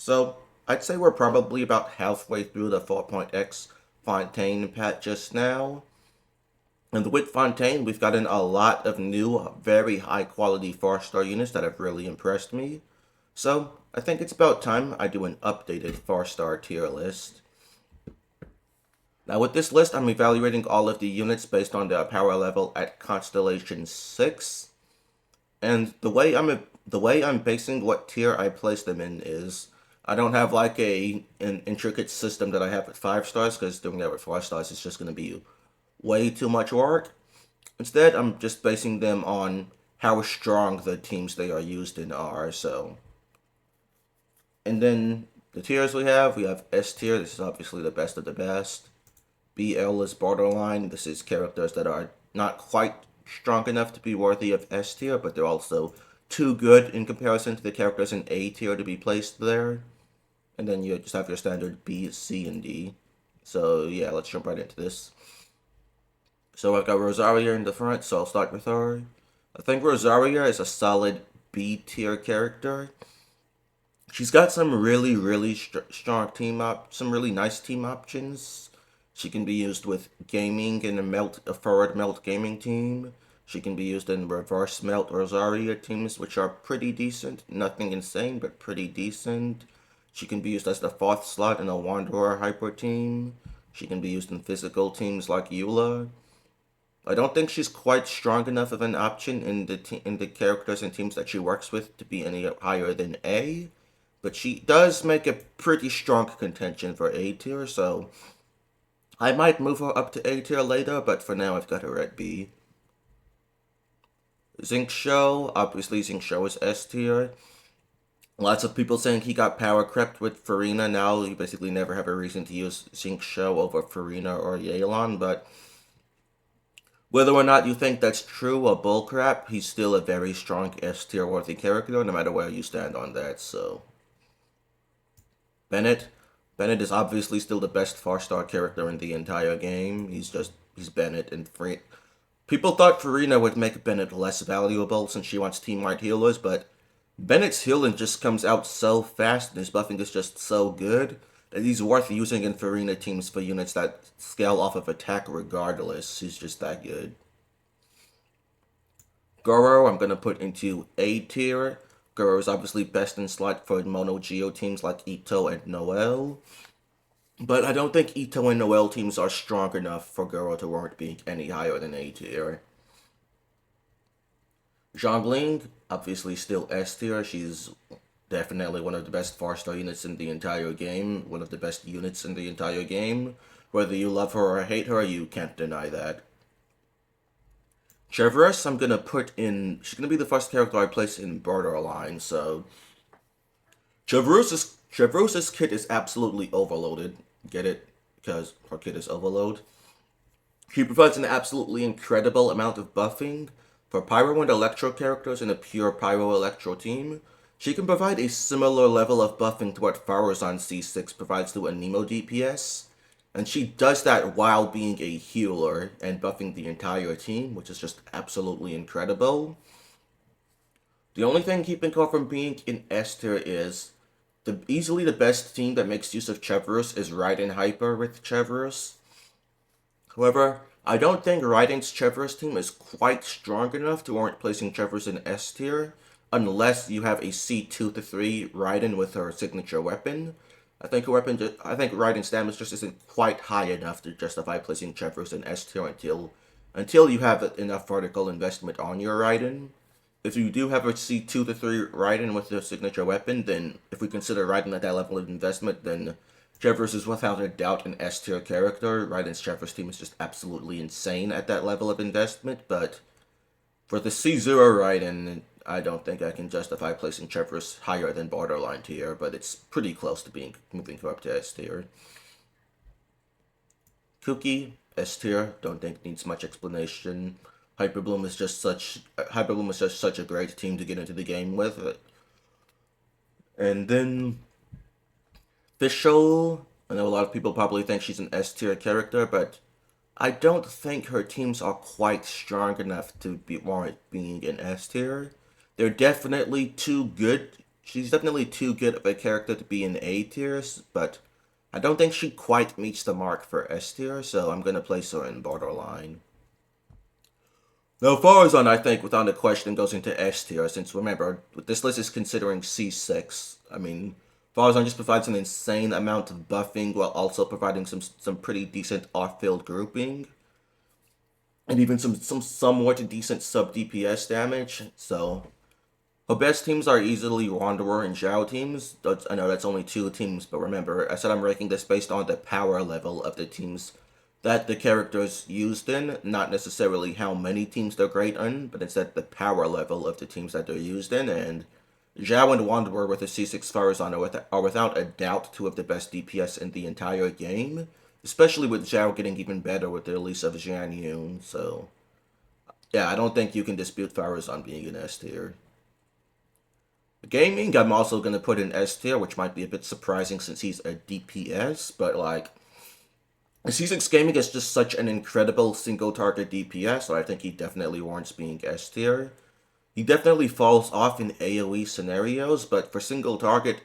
So, I'd say we're probably about halfway through the 4.x Fontaine patch just now. And with Fontaine, we've gotten a lot of new, very high quality 4-star units that have really impressed me. So, I think it's about time I do an updated 4-star tier list. Now with this list, I'm evaluating all of the units based on their power level at Constellation 6. And the way I'm basing what tier I place them in is I don't have like an intricate system that I have at 5 stars, because doing that with 4 stars is just gonna be way too much work. Instead, I'm just basing them on how strong the teams they are used in are. So, and then the tiers we have S tier. This is obviously the best of the best. BL is borderline. This is characters that are not quite strong enough to be worthy of S tier, but they're also too good in comparison to the characters in A tier to be placed there. And then you just have your standard B, C, and D. So yeah, let's jump right into this. So I've got Rosaria in the front, so I'll start with her. I think Rosaria is a solid B tier character. She's got some really strong some really nice team options. She can be used with gaming in a forward melt gaming team. She can be used in reverse melt Rosaria teams, which are pretty decent. Nothing insane, but pretty decent. She can be used as the 4th slot in a Wanderer hyper team. She can be used in physical teams like Eula. I don't think she's quite strong enough of an option in the characters and teams that she works with to be any higher than A, but she does make a pretty strong contention for A tier, so I might move her up to A tier later, but for now I've got her at B. Xinxiu, obviously Xinxiu is S tier. Lots of people saying he got power crept with Farina. Now you basically never have a reason to use Xinxiu over Farina or Yelan, but whether or not you think that's true or bullcrap, he's still a very strong S tier worthy character, no matter where you stand on that. So, Bennett. Bennett is obviously still the best 4-star character in the entire game. He's Bennett, and people thought Farina would make Bennett less valuable since she wants team-wide healers, but Bennett's healing just comes out so fast and his buffing is just so good that he's worth using in Farina teams for units that scale off of attack regardless. He's just that good. Gorou, I'm going to put into A tier. Gorou is obviously best in slot for mono geo teams like Ito and Noelle. But I don't think Ito and Noelle teams are strong enough for Gorou to warrant being any higher than A tier. Zhongli, obviously still S tier. She's definitely one of the best 4-star units in the entire game. One of the best units in the entire game. Whether you love her or hate her, you can't deny that. Chevreuse, I'm gonna put in. She's gonna be the first character I place in borderline. So Chevreuse's kit is absolutely overloaded. Get it? Because her kit is overload. She provides an absolutely incredible amount of buffing for Pyro and Electro characters in a pure Pyro Electro team. She can provide a similar level of buffing to what Faruzan C6 provides to a Nemo DPS, and she does that while being a healer and buffing the entire team, which is just absolutely incredible. The only thing keeping her from being in S tier is easily the best team that makes use of Chevreuse is Raiden Hyper with Chevreuse. However, I don't think Raiden's Chevreuse team is quite strong enough to warrant placing Chevreuse in S tier, unless you have a C2 to 3 Raiden with her signature weapon. I think Raiden's damage just isn't quite high enough to justify placing Chevreuse in S tier until you have enough vertical investment on your Raiden. If you do have a C2 to 3 Raiden with their signature weapon, then if we consider Raiden at that level of investment, then Chevreuse is without a doubt an S tier character. Raiden's Chevreuse team is just absolutely insane at that level of investment, but for the C0 Raiden, I don't think I can justify placing Chevreuse higher than borderline tier, but it's pretty close to moving her up to S tier. Kuki, S tier, don't think needs much explanation. Hyperbloom is just such a great team to get into the game with. And then Fischl, I know a lot of people probably think she's an S tier character, but I don't think her teams are quite strong enough to warrant being an S tier. They're definitely too good She's definitely too good of a character to be in A tier, but I don't think she quite meets the mark for S tier, so I'm gonna place her in borderline. Now, Faruzan, I think, without a question, goes into S tier, since remember, this list is considering C6. I mean, Faruzan just provides an insane amount of buffing while also providing some pretty decent off-field grouping. And even some somewhat decent sub-DPS damage, so her best teams are easily Wanderer and Zhao teams. I know that's only 2 teams, but remember, I said I'm ranking this based on the power level of the teams that the characters used in, not necessarily how many teams they're great in, but instead the power level of the teams that they're used in, and Zhao and Wanderer with the C6 Faruzan are without a doubt 2 of the best DPS in the entire game, especially with Zhao getting even better with the release of Xianyun, so yeah, I don't think you can dispute Faruzan being an S tier. Gaming, I'm also going to put in S tier, which might be a bit surprising since he's a DPS, but like, C6 Gaming is just such an incredible single target DPS that I think he definitely warrants being S tier. He definitely falls off in AoE scenarios, but for single target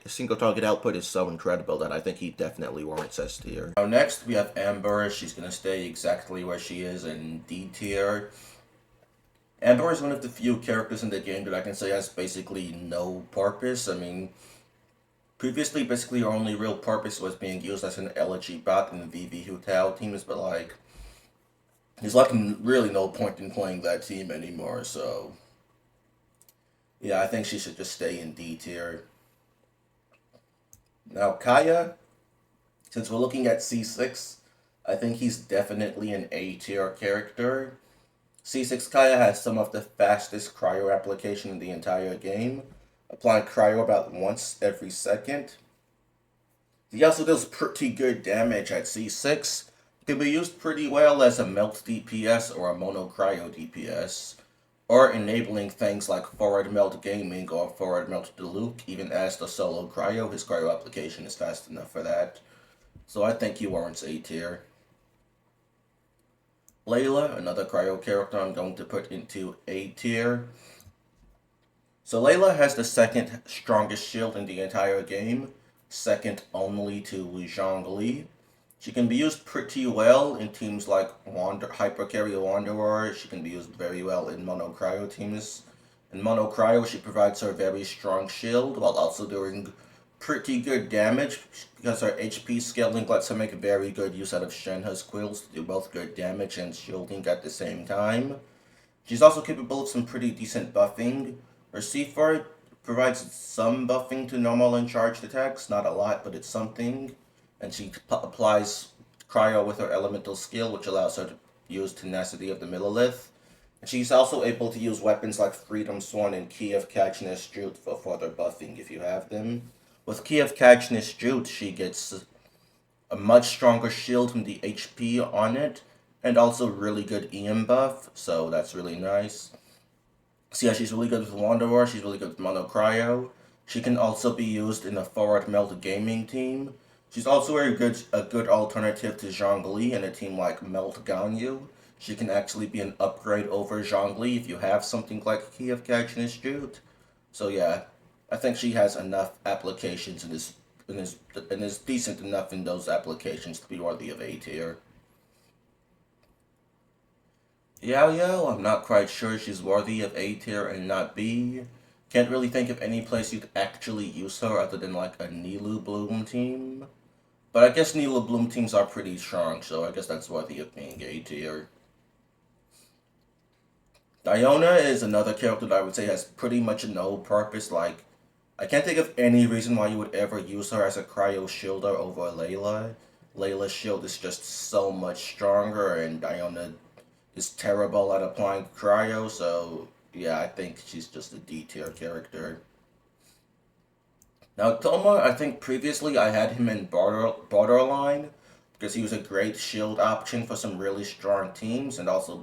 output is so incredible that I think he definitely warrants S tier. Now next we have Amber. She's going to stay exactly where she is in D tier. Amber is one of the few characters in the game that I can say has basically no purpose. I mean, previously, basically, her only real purpose was being used as an elegy bot in the VV Hutao teams, but like, there's like really no point in playing that team anymore, so yeah, I think she should just stay in D tier. Now, Kaeya, since we're looking at C6, I think he's definitely an A tier character. C6 Kaeya has some of the fastest cryo application in the entire game, applying cryo about once every second. He also does pretty good damage at C6. It can be used pretty well as a melt DPS or a mono cryo DPS, or enabling things like forward melt gaming or forward melt Diluc. Even as the solo cryo, his cryo application is fast enough for that. So I think he warrants A tier. Layla, another cryo character I'm going to put into A tier. So Layla has the second strongest shield in the entire game, second only to Zhongli. She can be used pretty well in teams like Hypercarry Wanderer. She can be used very well in Mono Cryo teams. In Mono Cryo, she provides her very strong shield while also doing pretty good damage because her HP scaling lets her make very good use out of Shenhe's quills to do both good damage and shielding at the same time. She's also capable of some pretty decent buffing. Her C4 provides some buffing to normal and charged attacks, not a lot, but it's something. And she applies cryo with her elemental skill, which allows her to use Tenacity of the Millilith. And she's also able to use weapons like Freedom Sworn and Key of Kachnis Jute for further buffing if you have them. With Key of Kachnis Jute, she gets a much stronger shield from the HP on it, and also really good EM buff, so that's really nice. So yeah, she's really good with Wanderer, she's really good with Mono Cryo. She can also be used in a forward melt gaming team. She's also a good alternative to Zhongli in a team like Melt Ganyu. She can actually be an upgrade over Zhongli if you have something like Key of Kachnis Jute. So yeah, I think she has enough applications and is decent enough in those applications to be worthy of A tier. Yao, I'm not quite sure she's worthy of A tier and not B. Can't really think of any place you'd actually use her other than like a Nilou Bloom team. But I guess Nilou Bloom teams are pretty strong, so I guess that's worthy of being A tier. Diona is another character that I would say has pretty much no purpose. Like, I can't think of any reason why you would ever use her as a cryo shielder over Layla. Layla's shield is just so much stronger, and Diona is terrible at applying cryo, so yeah, I think she's just a D tier character. Now, Toma, I think previously I had him in borderline because he was a great shield option for some really strong teams, and also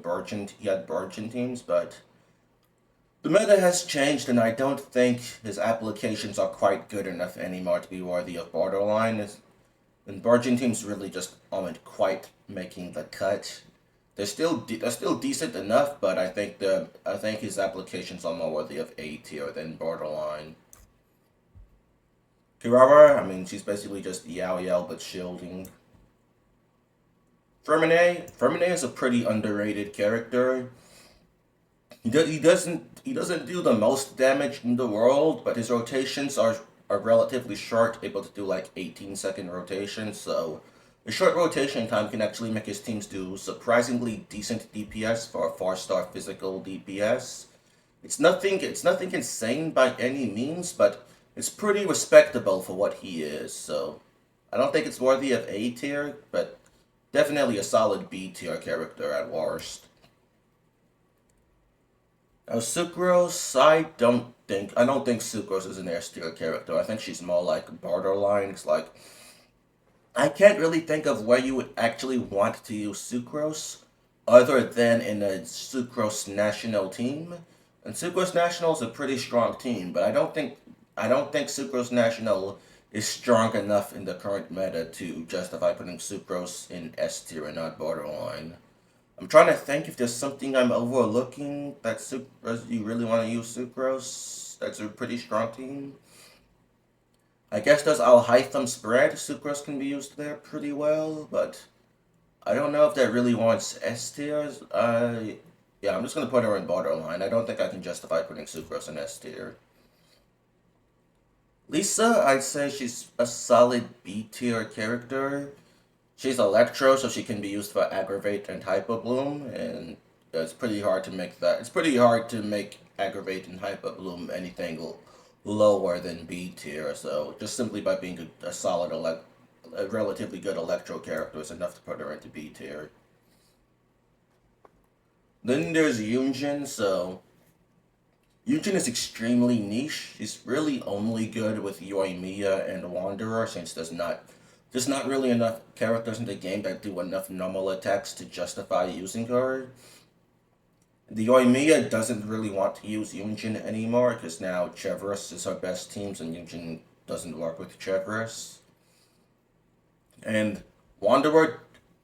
he had Burgeon teams, but the meta has changed, and I don't think his applications are quite good enough anymore to be worthy of borderline. And Burgeon teams really just aren't quite making the cut. They're still decent enough, but I think his applications are more worthy of A tier than borderline. Kirara, I mean, she's basically just Yao Yao but shielding. Freminet is a pretty underrated character. He doesn't do the most damage in the world, but his rotations are relatively short, able to do like 18-second rotations. So the short rotation time can actually make his teams do surprisingly decent DPS for a 4-star physical DPS. It's nothing insane by any means, but it's pretty respectable for what he is. So I don't think it's worthy of A tier, but definitely a solid B tier character at worst. Now Sucrose, I don't think Sucrose is an S tier character. I think she's more like borderline. It's like I can't really think of where you would actually want to use Sucrose other than in a Sucrose national team. And Sucrose National is a pretty strong team, but I don't think Sucrose National is strong enough in the current meta to justify putting Sucrose in S tier and not borderline. I'm trying to think if there's something I'm overlooking that Sucrose you really want to use Sucrose. That's a pretty strong team. I guess does Al spread Sucrose can be used there pretty well, but I don't know if that really wants S tiers. Yeah, I'm just gonna put her in borderline. I don't think I can justify putting Sucrose in S tier. Lisa, I'd say she's a solid B tier character. She's Electro, so she can be used for Aggravate and Hyper Bloom, and it's pretty hard to make that. It's pretty hard to make Aggravate and Hyper Bloom anything lower than B tier. So just simply by being a relatively good Electro character is enough to put her into B tier. Then there's Yun Jin. So Yun Jin is extremely niche. She's really only good with Yoimiya and Wanderer, since there's not really enough characters in the game that do enough normal attacks to justify using her. The Yoimiya doesn't really want to use Yun Jin anymore because now Chevreuse is her best teams and Yun Jin doesn't work with Chevreuse. And Wanderer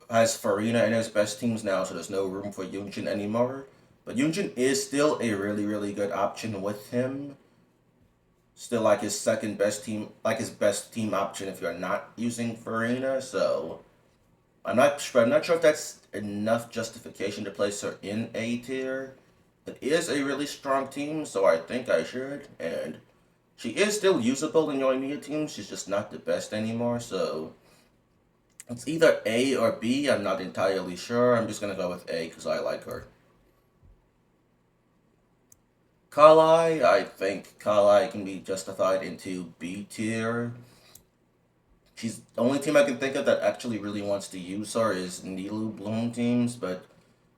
has Farina in his best teams now, so there's no room for Yun Jin anymore. But Yun Jin is still a really, really good option with him. Still like his second best team, like his best team option if you're not using Farina. So I'm not sure if that's enough justification to place her in A tier. It is a really strong team, so I think I should. And she is still usable in your immediate team. She's just not the best anymore. So it's either A or B. I'm not entirely sure. I'm just gonna go with A because I like her. Kali, I think Kali can be justified into B tier. She's the only team I can think of that actually really wants to use her is Nilu Bloom teams, but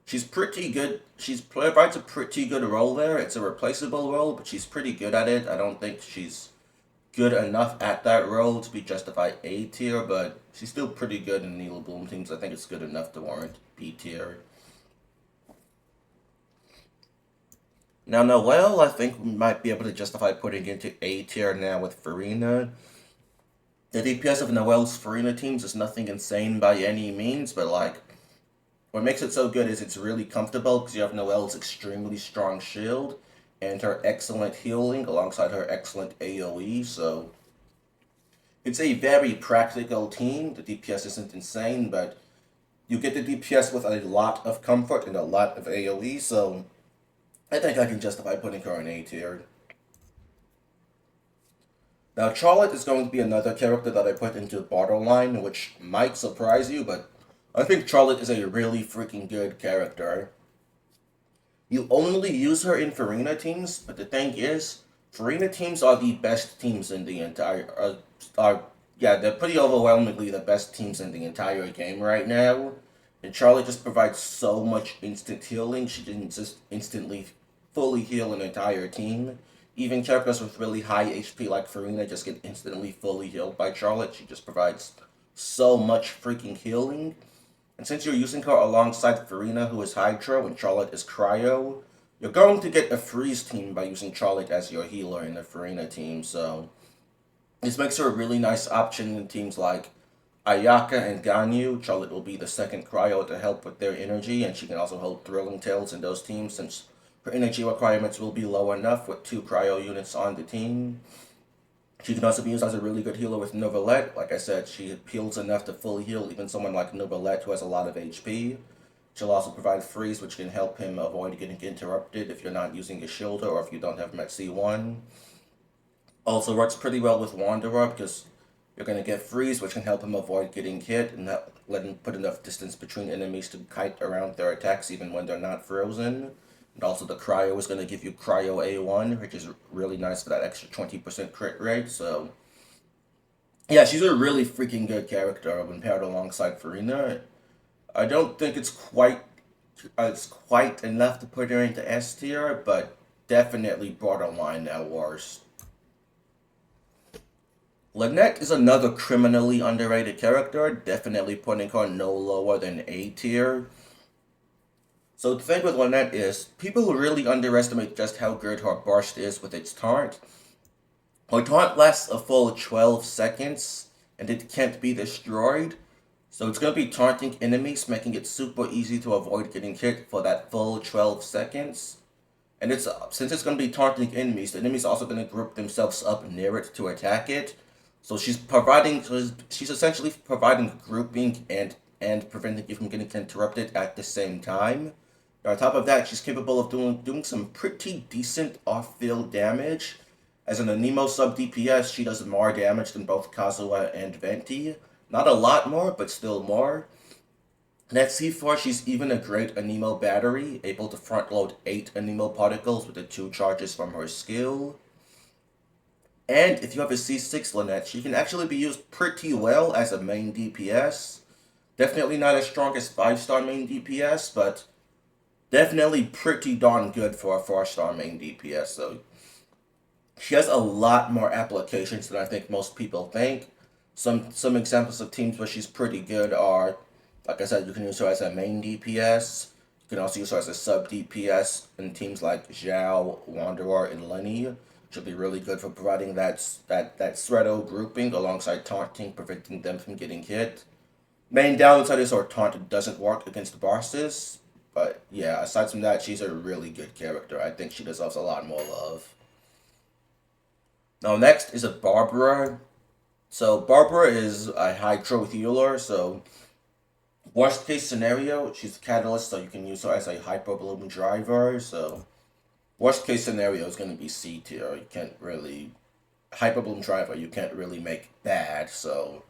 she's pretty good. She provides a pretty good role there. It's a replaceable role, but she's pretty good at it. I don't think she's good enough at that role to be justified A tier, but she's still pretty good in Nilu Bloom teams. I think it's good enough to warrant B tier. Now Noelle, I think we might be able to justify putting into A tier now with Farina. The DPS of Noelle's Farina teams is nothing insane by any means, but like what makes it so good is it's really comfortable because you have Noelle's extremely strong shield and her excellent healing alongside her excellent AoE. So it's a very practical team. The DPS isn't insane, but you get the DPS with a lot of comfort and a lot of AoE. So I think I can justify putting her in A tier. Now, Charlotte is going to be another character that I put into borderline, which might surprise you, but I think Charlotte is a really freaking good character. You only use her in Farina teams, but the thing is, Farina teams are the best teams in the entire. Yeah, they're pretty overwhelmingly the best teams in the entire game right now. And Charlotte just provides so much instant healing. She didn't just instantly fully heal an entire team. Even characters with really high HP like Farina just get instantly fully healed by Charlotte. She just provides so much freaking healing. And since you're using her alongside Farina, who is Hydro, and Charlotte is Cryo, you're going to get a freeze team by using Charlotte as your healer in the Farina team. So this makes her a really nice option in teams like Ayaka and Ganyu. Charlotte will be the second Cryo to help with their energy, and she can also hold Thrilling Tales in those teams since her energy requirements will be low enough with two Cryo units on the team. She can also be used as a really good healer with Noelle. Like I said, she heals enough to fully heal even someone like Noelle who has a lot of HP. She'll also provide freeze, which can help him avoid getting interrupted if you're not using a shielder or if you don't have him at C1. Also works pretty well with Wanderer because you're going to get freeze, which can help him avoid getting hit and let him put enough distance between enemies to kite around their attacks even when they're not frozen. And also the Cryo is going to give you Cryo A1, which is really nice for that extra 20% crit rate. So, yeah, she's a really freaking good character when paired alongside Farina. I don't think it's quite enough to put her into S tier, but definitely borderline at worst. Lynette is another criminally underrated character, definitely putting her no lower than A tier. So the thing with Lynette is, people really underestimate just how good her burst is with its taunt. Her taunt lasts a full 12 seconds, and it can't be destroyed. So it's going to be taunting enemies, making it super easy to avoid getting hit for that full 12 seconds. And since it's going to be taunting enemies, the enemies are also going to group themselves up near it to attack it. So she's essentially providing grouping and preventing you from getting interrupted at the same time. And on top of that, she's capable of doing some pretty decent off-field damage. As an Anemo sub DPS, she does more damage than both Kazuha and Venti. Not a lot more, but still more. And at C4, she's even a great Anemo battery, able to front load 8 Anemo particles with the 2 charges from her skill. And if you have a C6 Lynette, she can actually be used pretty well as a main DPS. Definitely not as strong as 5-star main DPS, but definitely pretty darn good for a 4-star main DPS. So she has a lot more applications than I think most people think. Some examples of teams where she's pretty good are, like I said, you can use her as a main DPS. You can also use her as a sub DPS in teams like Zhao, Wanderer, and Lenny. She'll be really good for providing that Shreddo grouping alongside taunting, preventing them from getting hit. Main downside is her taunt doesn't work against bosses. But yeah, aside from that, she's a really good character. I think she deserves a lot more love. Now next is a Barbara. So Barbara is a Hydro healer, so worst case scenario, she's a catalyst, so you can use her as a Hyper Bloom driver, so worst case scenario is going to be C tier. You can't really... Hyper Bloom driver, you can't really make bad, so...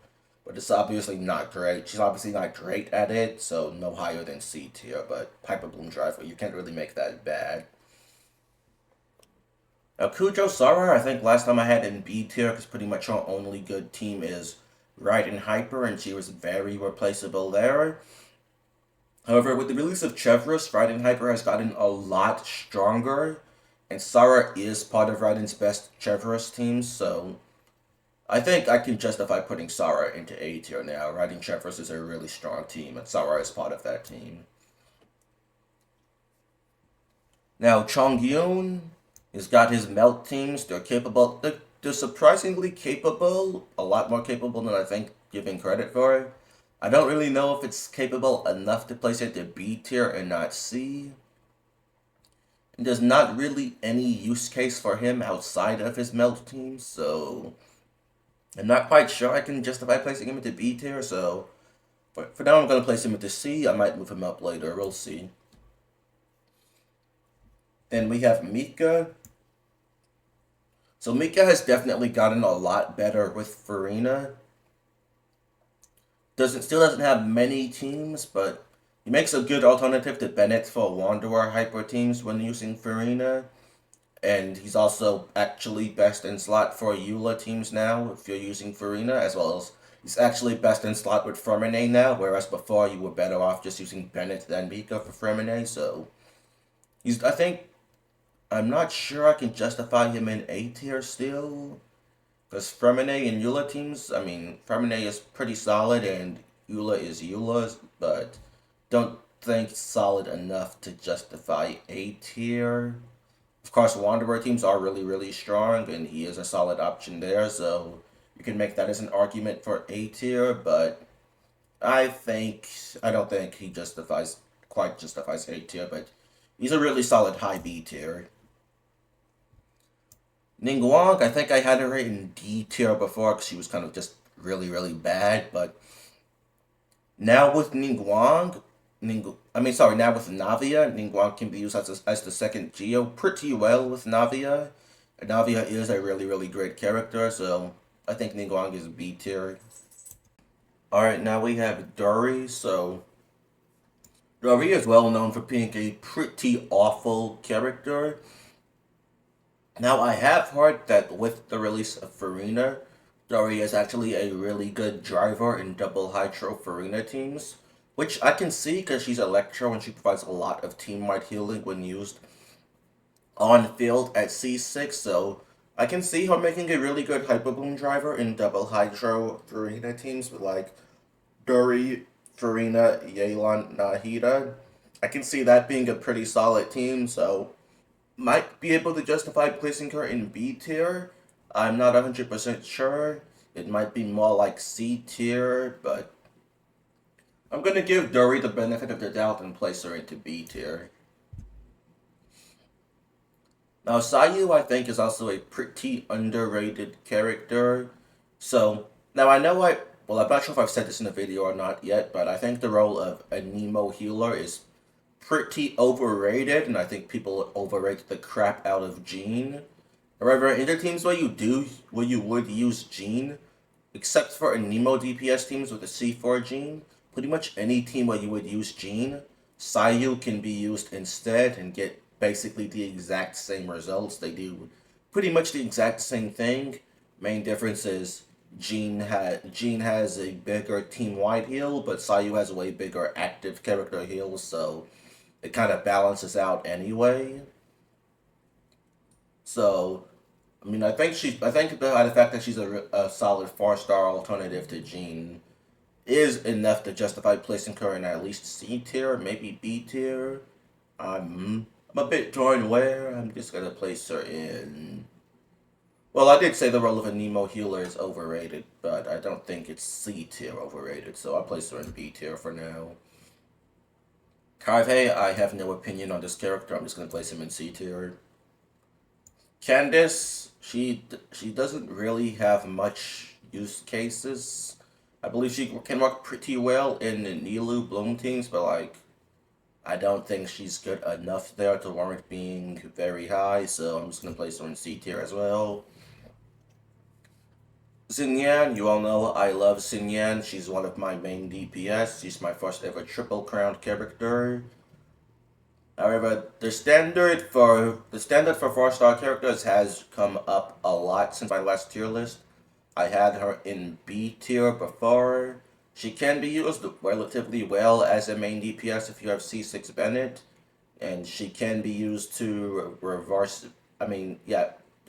But it's obviously not great. She's obviously not great at it, so no higher than C tier, but Hyper Bloom driver, you can't really make that bad. Now, Kujo Sara, I think last time I had in B tier, because pretty much her only good team is Raiden Hyper, and she was very replaceable there. However, with the release of Chevreuse, Raiden Hyper has gotten a lot stronger, and Sara is part of Raiden's best Chevreuse teams, so I think I can justify putting Sara into A tier now. Raiden Chevreuse is a really strong team, and Sara is part of that team. Now, Chongyun has got his melt teams. They're capable. They're surprisingly capable. A lot more capable than I think giving credit for. I don't really know if it's capable enough to place it to B tier and not C. And there's not really any use case for him outside of his melt teams, so I'm not quite sure I can justify placing him into B tier, so for now I'm going to place him into C. I might move him up later. We'll see. Then we have Mika. So Mika has definitely gotten a lot better with Farina. Still doesn't have many teams, but he makes a good alternative to Bennett for Wanderer hyper teams when using Farina. And he's also actually best in slot for Eula teams now if you're using Farina, as well as he's actually best in slot with Freminet now, whereas before you were better off just using Bennett than Mika for Freminet. So I'm not sure I can justify him in A tier still. Because Freminet and Eula teams, I mean, Freminet is pretty solid and Eula is Eula's, but don't think solid enough to justify A tier. Of course, Wanderer teams are really, really strong, and he is a solid option there, so you can make that as an argument for A tier, but I don't think he quite justifies A tier, but he's a really solid high B tier. Ningguang, I think I had her in D tier before because she was kind of just really, really bad. But now with now with Navia, Ningguang can be used as the second Geo pretty well with Navia. Navia is a really, really great character, so I think Ningguang is B tier. Alright, now we have Dori, so Dori is well known for being a pretty awful character. Now, I have heard that with the release of Farina, Dori is actually a really good driver in double hydro Farina teams, which I can see because she's Electro and she provides a lot of team-wide healing when used on field at C6, so I can see her making a really good Hyper Boom driver in double hydro Farina teams with like Dori, Farina, Yelan, Nahida. I can see that being a pretty solid team, so might be able to justify placing her in B tier. I'm not 100% sure. It might be more like C tier, but I'm gonna give Dori the benefit of the doubt and place her into B tier. Now, Sayu, I think, is also a pretty underrated character. So, now I'm not sure if I've said this in the video or not yet, but I think the role of a Nemo healer is pretty overrated, and I think people overrate the crap out of Jean. However, in the teams where you would use Jean, except for Nemo DPS teams with a C4 Jean, pretty much any team where you would use Jean, Sayu can be used instead and get basically the exact same results. They do pretty much the exact same thing. Main difference is Jean has a bigger team-wide heal, but Sayu has a way bigger active character heal, so it kind of balances out anyway. So, I think the fact that she's a solid 4-star alternative to Jean is enough to justify placing her in at least C tier, maybe B tier. I'm a bit torn where. I'm just gonna place her in. Well, I did say the role of a Nemo healer is overrated, but I don't think it's C tier overrated, so I'll place her in B tier for now. Kaeya, I have no opinion on this character. I'm just gonna place him in C tier. Candace, she doesn't really have much use cases. I believe she can work pretty well in the Nilu Bloom teams, but like, I don't think she's good enough there to warrant being very high, so I'm just gonna place her in C tier as well. Xinyan, you all know I love Xinyan. She's one of my main DPS. She's my first ever triple crowned character. However, the standard for 4-star characters has come up a lot since my last tier list. I had her in B tier before. She can be used relatively well as a main DPS if you have C6 Bennett, and she can be used to reverse.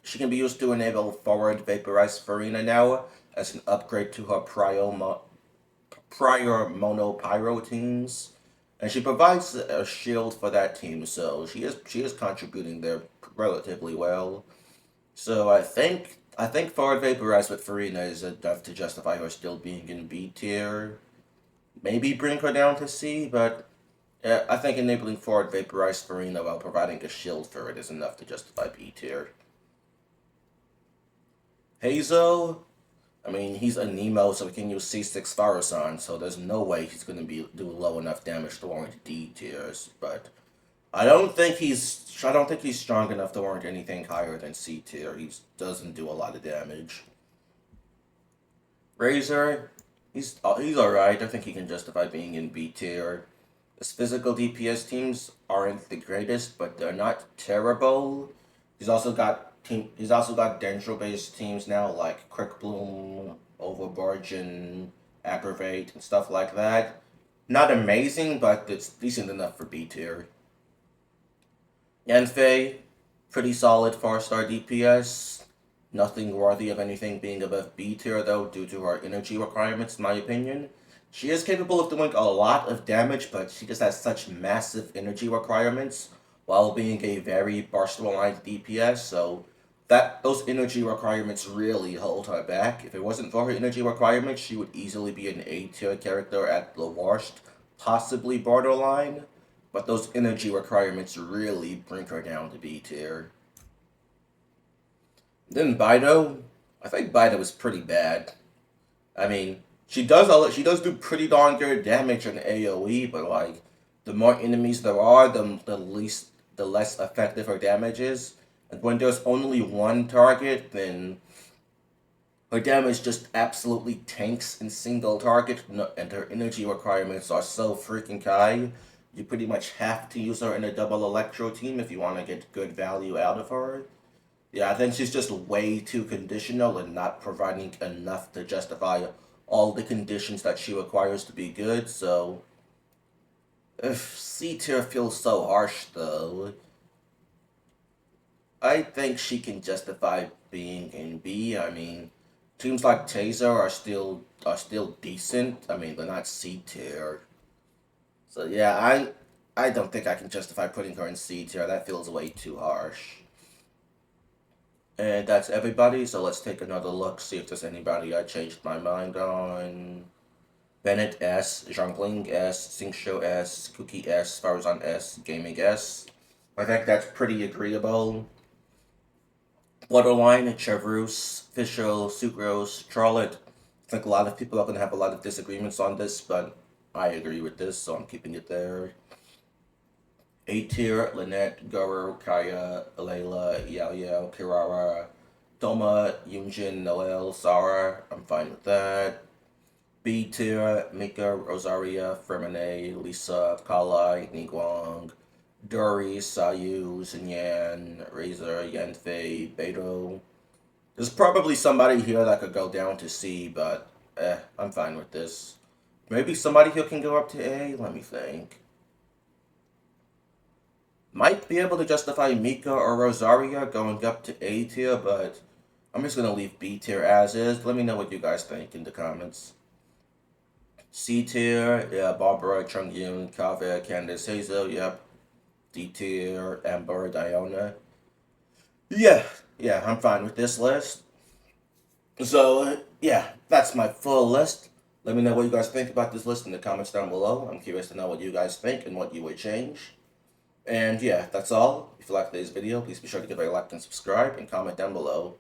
She can be used to enable forward Vaporize Farina now as an upgrade to her prior Mono Pyro teams. And she provides a shield for that team, so she is contributing there relatively well. So I think forward vaporize with Farina is enough to justify her still being in B tier. Maybe bring her down to C, but I think enabling forward vaporize Farina while providing a shield for it is enough to justify B tier. Heizou, he's a Nemo, so he can use C6 Faruzan, so there's no way he's going to do low enough damage to warrant D tiers. But I don't think he's strong enough to warrant anything higher than C tier. He doesn't do a lot of damage. Razor, he's alright. I think he can justify being in B tier. His physical DPS teams aren't the greatest, but they're not terrible. He's also got Dendro-based teams now, like Quick Bloom, Overbargain, Aggravate, and stuff like that. Not amazing, but it's decent enough for B tier. Yanfei, pretty solid 4-star DPS. Nothing worthy of anything being above B tier, though, due to her energy requirements, in my opinion. She is capable of doing a lot of damage, but she just has such massive energy requirements while being a very burst-aligned DPS, so those energy requirements really hold her back. If it wasn't for her energy requirements, she would easily be an A tier character at the worst, possibly borderline, but those energy requirements really bring her down to B tier. Then Beidou, I think Beidou is pretty bad. I mean, she does do pretty darn good damage in AoE, but like the more enemies there are, the less effective her damage is. And when there's only one target, then her damage just absolutely tanks in single target, and her energy requirements are so freaking high. You pretty much have to use her in a double electro team if you want to get good value out of her. Yeah, I think she's just way too conditional and not providing enough to justify all the conditions that she requires to be good, so if C tier feels so harsh though, I think she can justify being in B. I mean, teams like Taser are still decent. I mean, they're not C tier. So yeah, I don't think I can justify putting her in C tier. That feels way too harsh. And that's everybody, so let's take another look, see if there's anybody I changed my mind on. Bennett S, Zhongli S, Xingqiu S, Kuki S, Faruzan S, Gaming S. I think that's pretty agreeable. Borderline, Chevreuse, Fischl, Sucrose, Charlotte. I think a lot of people are going to have a lot of disagreements on this, but I agree with this, so I'm keeping it there. A tier, Lynette, Gorou, Kaeya, Layla, Yao, Kirara, Toma, Yun Jin, Noelle, Sara. I'm fine with that. B tier, Mika, Rosaria, Freminet, Lisa, Kalai, Niguang, Dori, Sayu, Xinyan, Razor, Yanfei, Beidou. There's probably somebody here that could go down to C, but I'm fine with this. Maybe somebody here can go up to A? Let me think. Might be able to justify Mika or Rosaria going up to A tier, but I'm just gonna leave B tier as is. Let me know what you guys think in the comments. C tier, yeah, Barbara, Yun, Kuki, Candace, Heizou, yep. D tier, Amber, Diona. Yeah, I'm fine with this list. So, yeah, that's my full list. Let me know what you guys think about this list in the comments down below. I'm curious to know what you guys think and what you would change. And yeah, that's all. If you liked today's video, please be sure to give it a like and subscribe and comment down below.